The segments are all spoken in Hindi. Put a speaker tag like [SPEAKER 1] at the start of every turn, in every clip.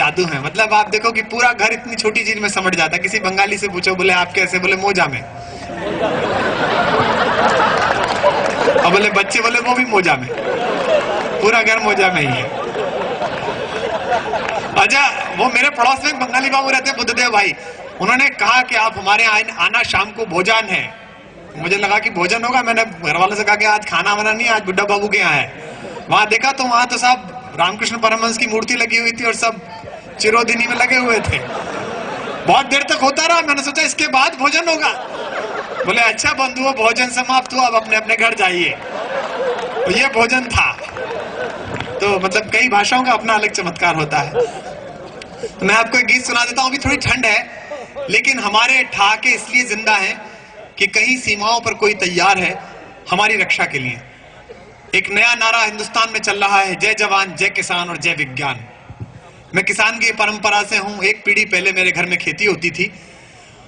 [SPEAKER 1] जादू है। मतलब आप देखो कि पूरा घर इतनी छोटी चीज में समझ जाता है। किसी बंगाली से पूछो, बोले आप कैसे, बोले मोजा में। और बोले बच्चे, बोले वो भी मोजा में। पूरा घर मोजा में ही है। अच्छा, वो मेरे पड़ोस में एक बंगाली बाबू रहते हैं, बुद्धदेव भाई। उन्होंने कहा कि आप हमारे यहाँ आना, शाम को भोजन है। मुझे लगा कि भोजन होगा। मैंने घर वालों से कहा कि आज खाना वाना नहीं, आज बुड्ढा बाबू के यहाँ है। वहां देखा तो वहां तो साहब रामकृष्ण परमहंस की मूर्ति लगी हुई थी और सब चिरोदिनी में लगे हुए थे। बहुत देर तक होता रहा। मैंने सोचा इसके बाद भोजन होगा। बोले अच्छा बंधुओं, भोजन समाप्त हुआ, अब अपने अपने घर जाइए। तो ये भोजन था। तो मतलब कई भाषाओं का अपना अलग चमत्कार होता है। तो मैं आपको एक गीत सुना देता हूँ। अभी थोड़ी ठंड है, लेकिन हमारे ठहाके इसलिए जिंदा हैं कि कहीं सीमाओं पर कोई तैयार है हमारी रक्षा के लिए। एक नया नारा हिंदुस्तान में चल रहा है, जय जवान, जय किसान और जय विज्ञान। मैं किसान की परंपरा से हूं। एक पीढ़ी पहले मेरे घर में खेती होती थी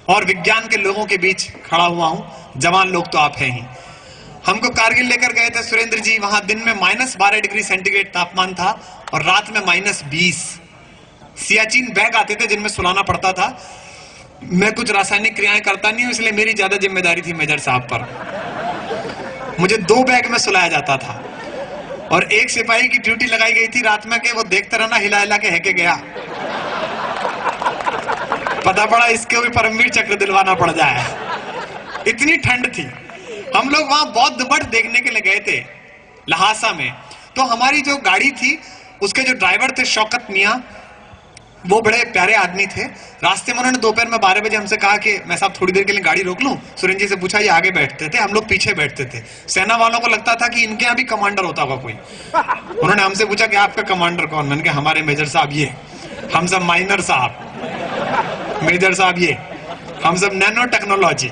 [SPEAKER 1] और विज्ञान के लोगों के बीच खड़ा हुआ हूं। जवान लोग तो आप हैं ही। हमको कारगिल लेकर गए थे सुरेंद्र जी। वहां दिन में -12 डिग्री सेंटीग्रेड तापमान था और रात में -20। सियाचिन बैग आते थे जिनमें सुलाना पड़ता था। मैं कुछ रासायनिक क्रियाएं करता नहीं हूं, इसलिए मेरी ज्यादा जिम्मेदारी थी मेजर साहब पर। मुझे 2 बैग में सुलाया जाता था और एक सिपाही की ड्यूटी लगाई गई थी रात में के वो देखते रहना, हिला हिला के है के गया। पता पड़ा इसके भी परमवीर चक्र दिलवाना पड़ जाए। इतनी ठंड थी। हम लोग वहां बौद्ध मठ देखने के लिए गए थे लहासा में। तो हमारी जो गाड़ी थी उसके जो ड्राइवर थे शौकत मियां, वो बड़े प्यारे आदमी थे। रास्ते में उन्होंने दोपहर में 12 बजे हमसे कहा कि मैं साहब थोड़ी देर के लिए गाड़ी रोक लूं। सुरेंद्र जी से पूछा, ये आगे बैठते थे, हम लोग पीछे बैठते थे। सेना वालों को लगता था कि इनके यहाँ भी कमांडर होता होगा कोई। उन्होंने हमसे पूछा कि आपका कमांडर कौन? मैंने कहा हमारे मेजर साहब ये, हम सब माइनर साहब, मेजर साहब ये, हम सब नैनो टेक्नोलॉजी,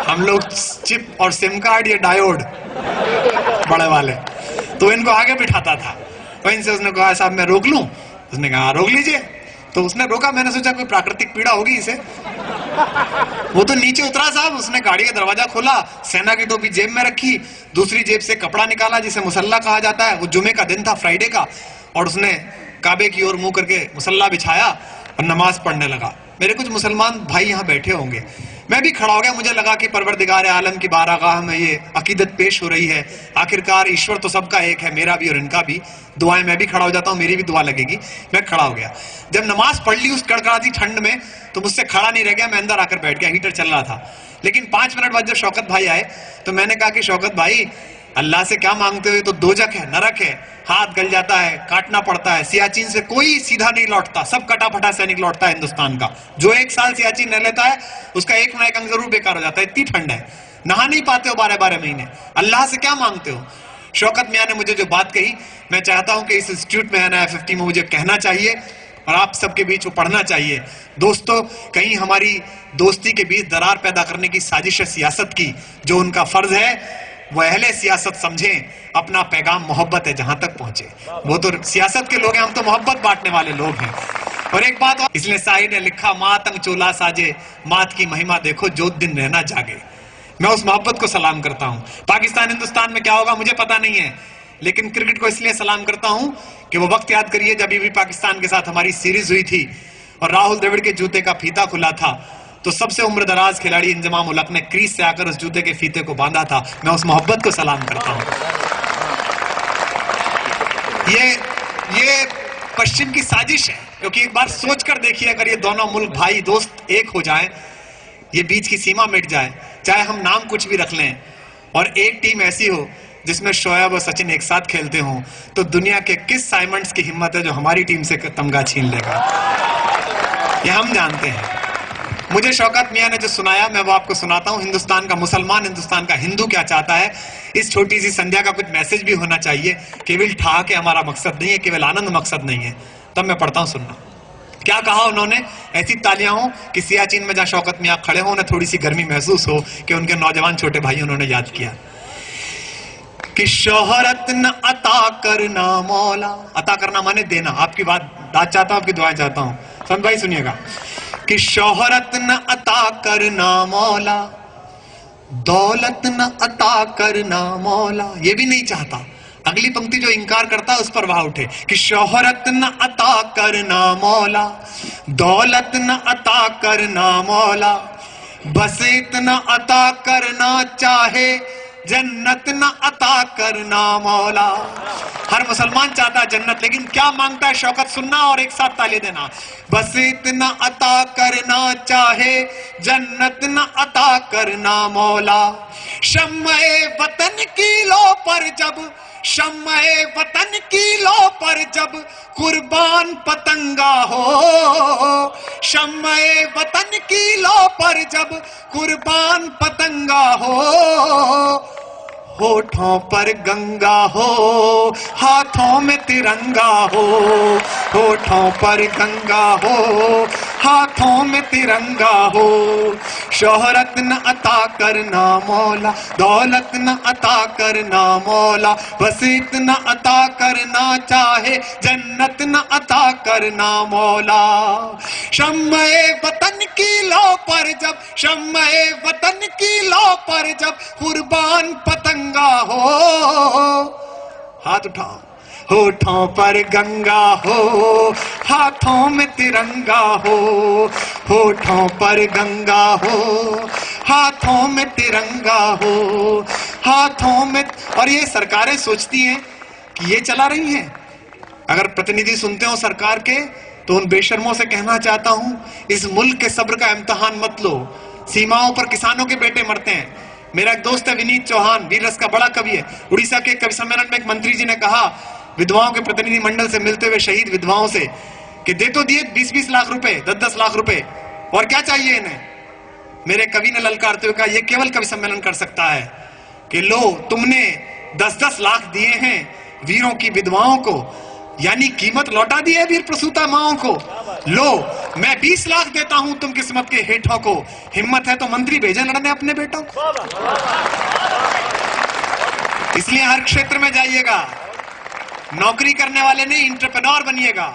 [SPEAKER 1] हम लोग चिप और सिम कार्ड, ये डायोड बड़े वाले। तो इनको आगे बिठाता था। वहीं से उसने कहा साहब मैं रोक लूं? उसने कहा रोक लीजिए। तो उसने रोका। मैंने सोचा कोई प्राकृतिक पीड़ा होगी इसे। वो तो नीचे उतरा साहब, उसने गाड़ी का दरवाजा खोला, सेना की टोपी जेब में रखी, दूसरी जेब से कपड़ा निकाला जिसे मुसल्ला कहा जाता है। वो जुमे का दिन था, फ्राइडे का, और उसने काबे की ओर मुंह करके मुसल्ला बिछाया और नमाज पढ़ने लगा। मेरे कुछ मुसलमान भाई यहाँ बैठे होंगे, मैं भी खड़ा हो गया। मुझे लगा कि परवरदिगार आलम की बारगाह में ये अकीदत पेश हो रही है। आखिरकार ईश्वर तो सबका एक है, मेरा भी और इनका भी। दुआएं मैं भी खड़ा हो जाता हूँ, मेरी भी दुआ लगेगी। मैं खड़ा हो गया। जब नमाज पढ़ ली उस कड़कड़ाती ठंड में, तो मुझसे खड़ा नहीं रह गया, मैं अंदर आकर बैठ गया। हीटर चल रहा था। लेकिन 5 मिनट बाद जब शौकत भाई आए तो मैंने कहा कि शौकत भाई अल्लाह से क्या मांगते हो? तो दोजक है, नरक है, हाथ गल जाता है, काटना पड़ता है। सियाचिन से कोई सीधा नहीं लौटता, सब कटा फटा सैनिक लौटता है हिंदुस्तान का। जो 1 साल सियाचिन रह लेता है उसका एक ना एक अंग जरूर बेकार हो जाता है। इतनी ठंड है, नहा नहीं पाते हो 12-12 महीने। अल्लाह से क्या मांगते हो? शौकत मियां ने मुझे जो बात कही, मैं चाहता हूं कि इस इंस्टीट्यूट में NIFFT में मुझे कहना चाहिए और आप सबके बीच वो पढ़ना चाहिए। दोस्तों, कहीं हमारी दोस्ती के बीच दरार पैदा करने की साजिश है सियासत की। जो उनका फर्ज है वो अहले सियासत समझें, अपना पैगाम मोहब्बत है जहां तक पहुंचे। वो तो सियासत के लोग हैं, हम तो मोहब्बत बांटने वाले लोग हैं। और एक बात और, इसलिए शायर ने लिखा, मातंग चोला साजे, मात की महिमा देखो, जो दिन रहना जागे। मैं उस मोहब्बत को सलाम करता हूं। पाकिस्तान हिंदुस्तान में क्या होगा मुझे पता नहीं है, लेकिन क्रिकेट को इसलिए सलाम करता हूं कि वो वक्त याद करिए जब भी पाकिस्तान के साथ हमारी सीरीज हुई थी और राहुल द्रविड़ के जूते का फीता खुला था, तो सबसे उम्र दराज खिलाड़ी इंजमाम उल हक ने क्रीज से आकर उस जूते के फीते को बांधा था। मैं उस मोहब्बत को सलाम करता हूं। ये पश्चिम की साजिश है, क्योंकि एक बार सोच कर देखिए, अगर ये दोनों मुल्क भाई दोस्त एक हो जाएं, ये बीच की सीमा मिट जाए, चाहे हम नाम कुछ भी रख लें, और एक टीम ऐसी हो जिसमें शोएब और सचिन एक साथ खेलते हों, तो दुनिया के किस साइमंड्स की हिम्मत है जो हमारी टीम से तमगा छीन लेगा? ये हम जानते हैं। मुझे शौकत मियां ने जो सुनाया मैं वो आपको सुनाता हूं। हिंदुस्तान का मुसलमान, हिंदुस्तान का हिंदू क्या चाहता है, इस छोटी सी संध्या का कुछ मैसेज भी होना चाहिए। केवल ठहाके हमारा मकसद नहीं है, केवल आनंद मकसद नहीं है। तब मैं पढ़ता हूं, सुनना। क्या कहा उन्होंने? ऐसी तालियां हो कि सियाचिन में जहां शौकत मियां खड़े हो, उन्हें थोड़ी सी गर्मी महसूस हो कि उनके नौजवान छोटे भाई उन्होंने याद किया कि शोहरत न अता करना मौला। अता करना माने देना। आपकी बात दाद चाहता हूं, आपकी दुआएं चाहता हूं। संत भाई सुनिएगा कि शोहरत न अता करना मौला, दौलत न अता करना मौला। ये भी नहीं चाहता, अगली पंक्ति जो इंकार करता है उस पर वहां उठे कि शोहरत न अता करना मौला, दौलत न अता करना मौला, बस इतना अता करना चाहे, जन्नत न अता करना मौला। हर मुसलमान चाहता है जन्नत, लेकिन क्या मांगता है शौकत? सुनना और एक साथ ताली देना। बस इतना अता करना चाहे, जन्नत न अता करना मौला। शम्मे वतन की लो पर जब, शम्मे वतन की लो पर जब कुर्बान पतंगा हो, शम्मे वतन की लो पर जब कुर्बान पतंगा हो, होठों पर गंगा हो, हाथों में तिरंगा हो, होठों पर गंगा हो, हाथों में तिरंगा हो। शोहरत न अता करना मौला, दौलत न अता करना मौला, बस इतना अता करना चाहे, जन्नत न अता करना मौला। शम्मे वतन की लो पर जब, शम्मे वतन की लो पर जब कुर्बान पतंगा हो, हाथ उठाओ, होठों पर गंगा हो, हाथों में तिरंगा हो, होठों पर गंगा हो, हाथों में तिरंगा हो, हाथों में। और ये सरकारें सोचती हैं कि ये चला रही हैं। अगर प्रतिनिधि सुनते हो सरकार के, तो उन बेशर्मों से कहना चाहता हूं, इस मुल्क के सब्र का इम्तिहान मत लो। सीमाओं पर किसानों के बेटे मरते हैं। मेरा एक दोस्त है विनीत चौहान, वीर रस का बड़ा कवि है। उड़ीसा के कवि सम्मेलन में एक मंत्री जी ने कहा विधवाओं के प्रतिनिधि मंडल से मिलते हुए शहीद विधवाओं से कि दे तो दिए 20-20 लाख रुपए, 10-10 लाख रुपए, और क्या चाहिए इन्हें? मेरे कवि ने ललकारते हुए कहा यह केवल कवि सम्मेलन कर सकता है कि लो तुमने 10-10 लाख दिए हैं वीरों की विधवाओं को, यानी कीमत लौटा दी है वीर प्रसूता माओं को। लो मैं 20 लाख देता हूं तुम किस्मत के हेठों को, हिम्मत है तो मंत्री भेजे लड़ने अपने बेटों को। इसलिए हर क्षेत्र में जाइएगा, नौकरी करने वाले नहीं, एंटरप्रेन्योर बनिएगा।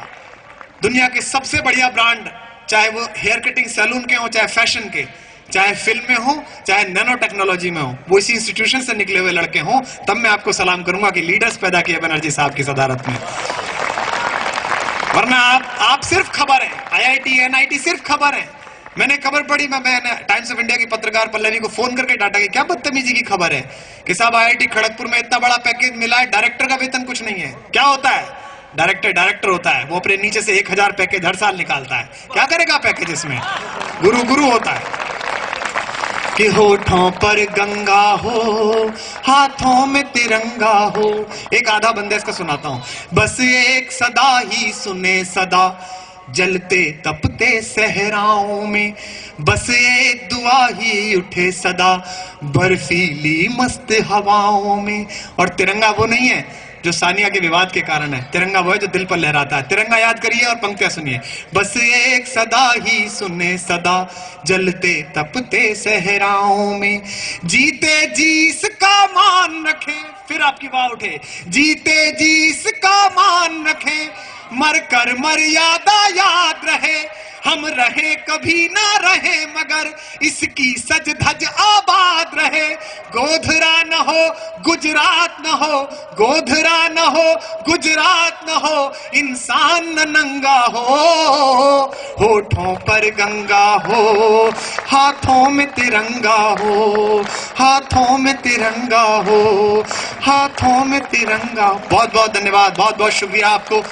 [SPEAKER 1] दुनिया के सबसे बढ़िया ब्रांड, चाहे वो हेयर कटिंग सैलून के हो, चाहे फैशन के, चाहे फिल्म में हो, चाहे नैनो टेक्नोलॉजी में हो, वो इसी इंस्टीट्यूशन से निकले हुए लड़के हों, तब मैं आपको सलाम करूंगा कि लीडर्स पैदा किए बनर्जी साहब की सदारत में। वरना आप सिर्फ खबर है, IIT NIT सिर्फ खबर है। मैंने खबर पढ़ी, मैंने टाइम्स ऑफ इंडिया की पत्रकार पल्लवी को फोन करके डांटा कि क्या बदतमीजी की खबर है कि साहब IIT खड़गपुर में इतना बड़ा पैकेज मिला है, डायरेक्टर का वेतन कुछ नहीं है। क्या होता है? डायरेक्टर होता है, वो अपने नीचे से 1000 पैकेज हर साल निकालता है। क्या करेगा पैकेज इसमें? गुरु होता है। कि होठों पर गंगा हो, हाथों में तिरंगा हो। एक आधा बंदे इसका सुनाता हूं। बस एक सदा ही सुने सदा, जलते तपते सहराओं में, बस एक दुआ ही उठे सदा, बर्फीली मस्त हवाओं में। और तिरंगा वो नहीं है जो सानिया के विवाद के कारण है, तिरंगा वो है जो दिल पर लहराता है। तिरंगा याद करिए और पंक्तियां सुनिए। बस एक सदा ही सुने सदा, जलते तपते सहराओं में, जीते जी इसका मान रखे। फिर आपकी वाह उठे, जीते जी इसका मान रखे, मर कर मर्यादा याद रहे, हम रहे कभी ना रहे मगर इसकी सज धज आबाद रहे। गोधरा न हो गुजरात न हो, गोधरा न हो गुजरात न हो, इंसान न नंगा हो, होठों पर गंगा हो, हाथों में तिरंगा हो, हाथों में तिरंगा हो, हाथों में तिरंगा। बहुत बहुत धन्यवाद, बहुत बहुत शुक्रिया आपको।